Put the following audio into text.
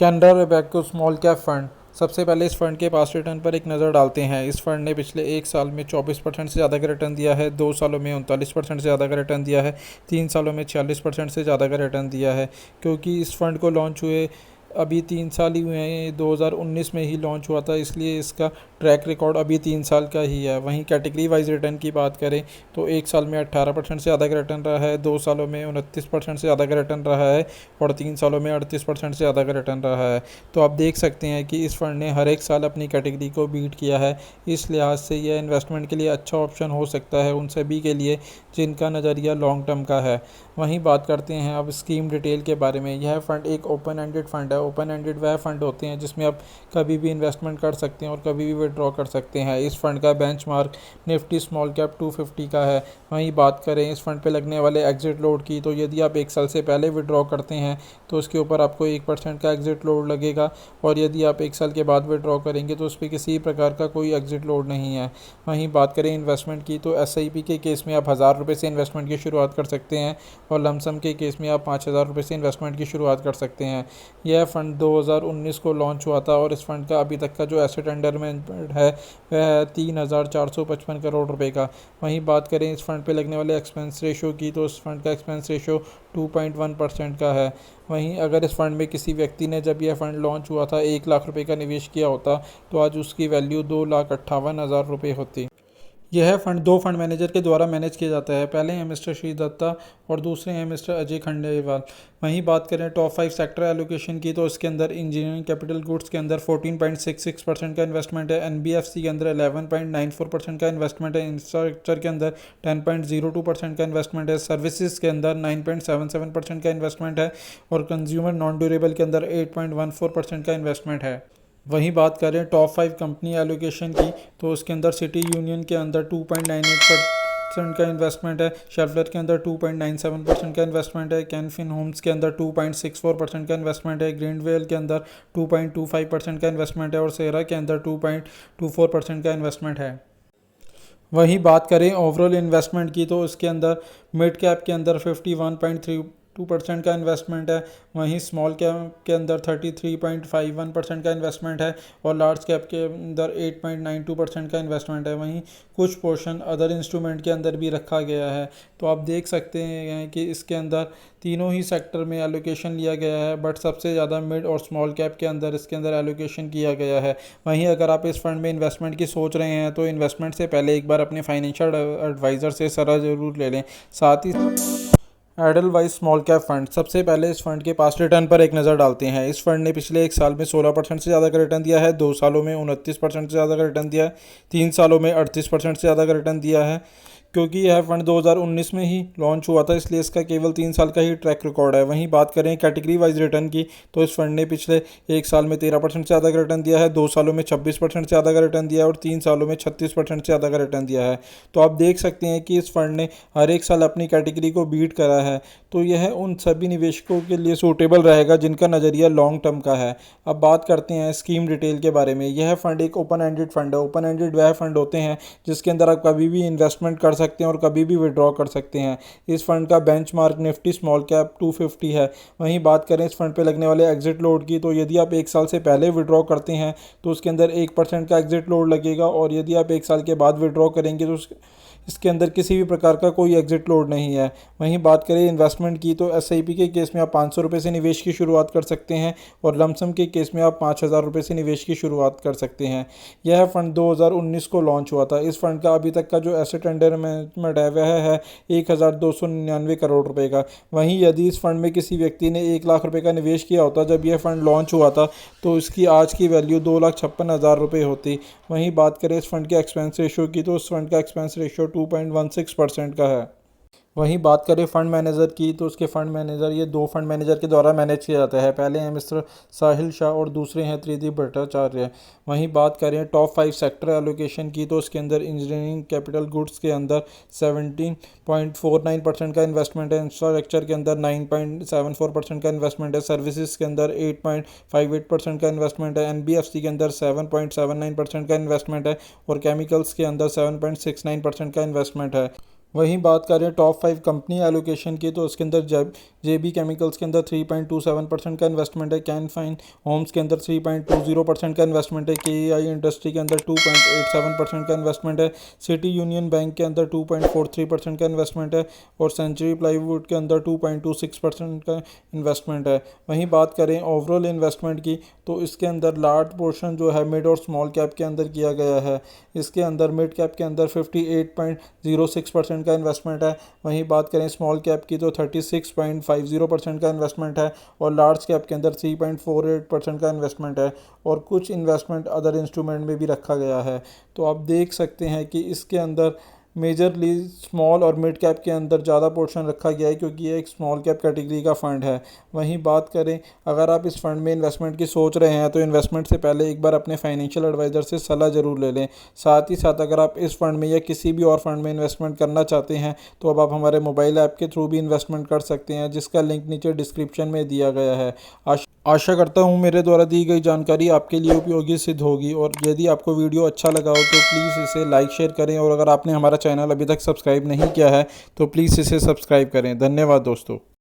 Canara Robeco small cap fund. सबसे पहले इस फंड के पास रिटर्न पर एक नज़र डालते हैं। इस फंड ने पिछले एक साल में 24% से ज़्यादा का रिटर्न दिया है, 2 सालों में 39% से ज़्यादा का रिटर्न दिया है, 3 सालों में 46% से ज़्यादा का रिटर्न दिया है। क्योंकि इस फंड को लॉन्च हुए अभी 3 साल ही हुए हैं, ये 2019 में ही लॉन्च हुआ था, इसलिए इसका ट्रैक रिकॉर्ड अभी 3 साल का ही है। वहीं कैटेगरी वाइज रिटर्न की बात करें तो एक साल में 18% से ज़्यादा का रिटर्न रहा है, 2 सालों में 29% से ज़्यादा का रिटर्न रहा है और 3 सालों में 38% से ज़्यादा का रिटर्न रहा है। तो आप देख सकते हैं कि इस फंड ने हर एक साल अपनी कैटेगरी को बीट किया है। इस लिहाज से यह इन्वेस्टमेंट के लिए अच्छा ऑप्शन हो सकता है उन सभी के लिए जिनका नज़रिया लॉन्ग टर्म का है। वहीं बात करते हैं अब स्कीम डिटेल के बारे में। यह फ़ंड एक ओपन एंडेड फ़ंड है। ओपन एंडेड वह फ़ंड होते हैं जिसमें आप कभी भी इन्वेस्टमेंट कर सकते हैं और कभी भी विड्रॉ कर सकते हैं। इस फ़ंड का बेंचमार्क निफ्टी स्मॉल कैप 250 का है। वहीं बात करें इस फ़ंड पे लगने वाले एग्जिट लोड की, तो यदि आप एक साल से पहले विड्रॉ करते हैं तो उसके ऊपर आपको 1% का एग्जिट लोड लगेगा, और यदि आप एक साल के बाद विड्रॉ करेंगे तो उस पर किसी प्रकार का कोई एग्जिट लोड नहीं है। वहीं बात करें इन्वेस्टमेंट की, तो SIP के केस में आप 1000 रुपये से इन्वेस्टमेंट की शुरुआत कर सकते हैं और लमसम के केस में आप 5000 रुपये से इन्वेस्टमेंट की शुरुआत कर सकते हैं। यह फ़ंड 2019 को लॉन्च हुआ था और इस फंड का अभी तक का जो एसेट अंडर मैनेजमेंट है वह है 3455 करोड़ रुपए का। वहीं बात करें इस फंड पे लगने वाले एक्सपेंस रेशो की, तो इस फंड का एक्सपेंस रेशो 2.1% का है। वहीं अगर इस फंड में किसी व्यक्ति ने जब यह फ़ंड लॉन्च हुआ था 1 लाख रुपए का निवेश किया होता तो आज उसकी वैल्यू 2,58,000 रुपये होती। यह फंड दो फंड मैनेजर के द्वारा मैनेज किया जाता है। पहले हैं मिस्टर श्री दत्ता और दूसरे हैं मिस्टर अजय खंडेलवाल। वहीं बात करें टॉप 5 सेक्टर एलोकेशन की, तो इसके अंदर इंजीनियरिंग कैपिटल गुड्स के अंदर 14.66% का इन्वेस्टमेंट है, NBFC के अंदर 11.94% का इन्वेस्टमेंट है, इंफ्रास्ट्रक्चर के अंदर 10.02% का इन्वेस्टमेंट है, सर्विसेज के अंदर 9.77% का इन्वेस्टमेंट है और कंज्यूमर नॉन ड्यूरेबल के अंदर 8.14% का इन्वेस्टमेंट है। वहीं बात करें टॉप 5 कंपनी एलोकेशन की, तो उसके अंदर सिटी यूनियन के अंदर 2.98% का इन्वेस्टमेंट है, शेल्फर के अंदर 2.97% का इन्वेस्टमेंट है, कैनफिन होम्स के अंदर 2.64% का इन्वेस्टमेंट है, ग्रीनवेल के अंदर 2.25% का इन्वेस्टमेंट है और सेरा के अंदर 2.24% का इन्वेस्टमेंट है। वहीं बात करें ओवरऑल इन्वेस्टमेंट की, तो इसके अंदर मिड कैप के अंदर 51.32% का इन्वेस्टमेंट है, वहीं स्मॉल कैप के अंदर 33.51% का इन्वेस्टमेंट है और लार्ज कैप के अंदर 8.92% का इन्वेस्टमेंट है। वहीं कुछ पोर्शन अदर इंस्ट्रूमेंट के अंदर भी रखा गया है। तो आप देख सकते हैं कि इसके अंदर तीनों ही सेक्टर में एलोकेशन लिया गया है, बट सबसे ज़्यादा मिड और स्मॉल कैप के अंदर इसके अंदर एलोकेशन किया गया है। वहीं अगर आप इस फंड में इन्वेस्टमेंट की सोच रहे हैं तो इन्वेस्टमेंट से पहले एक बार अपने फाइनेंशियल एडवाइज़र से सलाह ज़रूर ले लें। साथ ही एडलवाइज स्मॉल कैप फंड। सबसे पहले इस फंड के पास रिटर्न पर एक नज़र डालते हैं। इस फंड ने पिछले एक साल में 16% से ज़्यादा का रिटर्न दिया है, 2 सालों में 29% से ज़्यादा का रिटर्न दिया है, 3 सालों में 38% से ज़्यादा का रिटर्न दिया है। क्योंकि यह फंड 2019 में ही लॉन्च हुआ था, इसलिए इसका केवल 3 साल का ही ट्रैक रिकॉर्ड है। वहीं बात करें कैटेगरी वाइज रिटर्न की, तो इस फंड ने पिछले एक साल में 13% से ज़्यादा का रिटर्न दिया है, 2 सालों में 26% से ज़्यादा का रिटर्न दिया है और 3 सालों में 36% से ज़्यादा का रिटर्न दिया है। तो आप देख सकते हैं कि इस फंड ने हर एक साल अपनी कैटेगरी को बीट करा है। तो यह उन सभी निवेशकों के लिए सूटेबल रहेगा जिनका नज़रिया लॉन्ग टर्म का है। अब बात करते हैं स्कीम डिटेल के बारे में। यह फंड एक ओपन एंडेड फंड है। ओपन एंडेड वह फंड होते हैं जिसके अंदर आप कभी भी इन्वेस्टमेंट कर सकते हैं और कभी भी विड्रॉ कर सकते हैं। इस फंड का बेंचमार्क निफ्टी स्मॉल कैप 250 है। वहीं बात करें इस फंड पे लगने वाले एग्जिट लोड की, तो यदि आप एक साल से पहले विड्रॉ करते हैं तो उसके अंदर 1% का एग्जिट लोड लगेगा और यदि आप एक साल के बाद विड्रॉ करेंगे तो इसके अंदर किसी भी प्रकार का कोई एग्जिट लोड नहीं है। वहीं बात करें इन्वेस्टमेंट की, तो SIP के केस में आप 500 रुपये से निवेश की शुरुआत कर सकते हैं और लमसम के केस में आप 5000 रुपये से निवेश की शुरुआत कर सकते हैं। यह फंड 2019 को लॉन्च हुआ था। इस फंड का अभी तक का जो एसेट अंडर मैनेजमेंट है वह है 1299 करोड़ रुपये का। वहीं यदि इस फंड में किसी व्यक्ति ने 1 लाख रुपये का निवेश किया होता जब यह फंड लॉन्च हुआ था तो इसकी आज की वैल्यू 2,56,000 रुपये होती। वहीं बात करें इस फंड के एक्सपेंस रेशो की, तो इस फंड का एक्सपेंस रेशो 2.16% का है। वहीं बात करें फंड मैनेजर की, तो उसके फंड मैनेजर ये दो फंड मैनेजर के द्वारा मैनेज किया जाता है। पहले हैं मिस्टर साहिल शाह और दूसरे हैं त्रिदीप भट्टाचार्य। वहीं बात करें टॉप 5 सेक्टर एलोकेशन की, तो उसके अंदर इंजीनियरिंग कैपिटल गुड्स के अंदर 17.49% का इन्वेस्टमेंट है, इंफ्रास्ट्रक्चर के अंदर 9.74% का इन्वेस्टमेंट है, सर्विसेज के अंदर 8.58% का इन्वेस्टमेंट है, NBFC के अंदर 7.79% का इन्वेस्टमेंट है और केमिकल्स के अंदर 7.69% का इन्वेस्टमेंट है। वहीं बात करें टॉप 5 कंपनी एलोकेशन की, तो उसके अंदर जेबी केमिकल्स के अंदर 3.27% का इन्वेस्टमेंट है, कैन फाइन होम्स के अंदर 3.20% का इन्वेस्टमेंट है, केईआई इंडस्ट्री के अंदर 2.87% का इन्वेस्टमेंट है, सिटी यूनियन बैंक के अंदर 2.43% का इन्वेस्टमेंट है और सेंचुरी प्लाईवुड के अंदर 2.26% का इन्वेस्टमेंट है। वहीं बात करें ओवरऑल इन्वेस्टमेंट की, तो इसके अंदर लार्ज पोर्शन जो है मिड और स्मॉल कैप के अंदर किया गया है। इसके अंदर मिड कैप के अंदर 58.06% का इन्वेस्टमेंट है। वहीं बात करें स्मॉल कैप की, तो 36.50% का इन्वेस्टमेंट है और लार्ज कैप के अंदर 3.48% का इन्वेस्टमेंट है और कुछ इन्वेस्टमेंट अदर इंस्ट्रूमेंट में भी रखा गया है। तो आप देख सकते हैं कि इसके अंदर मेजरली स्मॉल और मिड कैप के अंदर ज़्यादा पोर्शन रखा गया है, क्योंकि ये एक स्मॉल कैप कैटेगरी का फ़ंड है। वहीं बात करें, अगर आप इस फंड में इन्वेस्टमेंट की सोच रहे हैं तो इन्वेस्टमेंट से पहले एक बार अपने फाइनेंशियल एडवाइज़र से सलाह ज़रूर ले लें। साथ ही साथ अगर आप इस फंड में या किसी भी और फंड में इन्वेस्टमेंट करना चाहते हैं तो अब आप हमारे मोबाइल ऐप के थ्रू भी इन्वेस्टमेंट कर सकते हैं, जिसका लिंक नीचे डिस्क्रिप्शन में दिया गया है। आशा करता हूँ मेरे द्वारा दी गई जानकारी आपके लिए उपयोगी सिद्ध होगी, और यदि आपको वीडियो अच्छा लगा हो तो प्लीज़ इसे लाइक शेयर करें, और अगर आपने हमारा चैनल अभी तक सब्सक्राइब नहीं किया है तो प्लीज़ इसे सब्सक्राइब करें। धन्यवाद दोस्तों।